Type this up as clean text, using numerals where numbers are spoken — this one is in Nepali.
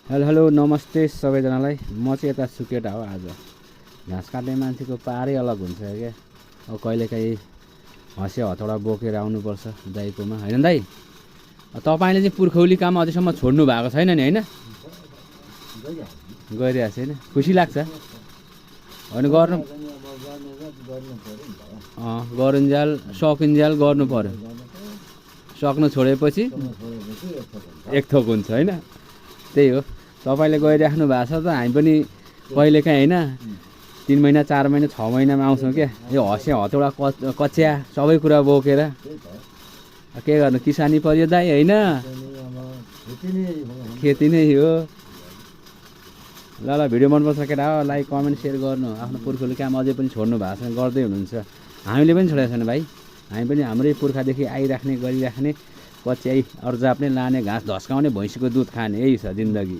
हेलो हेलो नमस्ते सबैजनालाई। म चाहिँ यता सुकेटा हो। आज घाँस काट्ने मान्छेको पारै अलग हुन्छ क्या। अब कहिलेकाहीँ हँसिया हतौडा बोकेर आउनुपर्छ दाइकोमा, होइन दाइ? तपाईँले चाहिँ पुर्खौली काम अझैसम्म छोड्नु भएको छैन नि, होइन? गरिरहेको छैन, खुसी लाग्छ होइन? गर्नु गरुन्जेल सकिन्जेल गर्नु पर्यो। सक्नु छोडेपछि एक थोक हुन्छ, होइन? त्यही हो, तपाईँले गरिराख्नु भएको छ त। हामी पनि कहिलेकाहीँ होइन 3 महिना 4 महिना 6 महिनामा आउँछौँ क्या। यो हँसिया हतौडा कचिया सबै कुरा बोकेर। के गर्नु, किसानी पर्यो दाइ, होइन? खेती नै हो। ल ल, भिडियो मनपर्छ केटा हो, लाइक कमेन्ट सेयर गर्नु। आफ्नो पुर्खौली काम अझै पनि छोड्नु भएको छैन, गर्दै हुनुहुन्छ। हामीले पनि छोडेको छैन भाइ। हामी पनि हाम्रै पुर्खादेखि आइराख्ने गरिराख्ने कच्याई अर्जाप्ने लाने घाँस धस्काउने भैँसीको दुध खाने, यही छ जिन्दगी।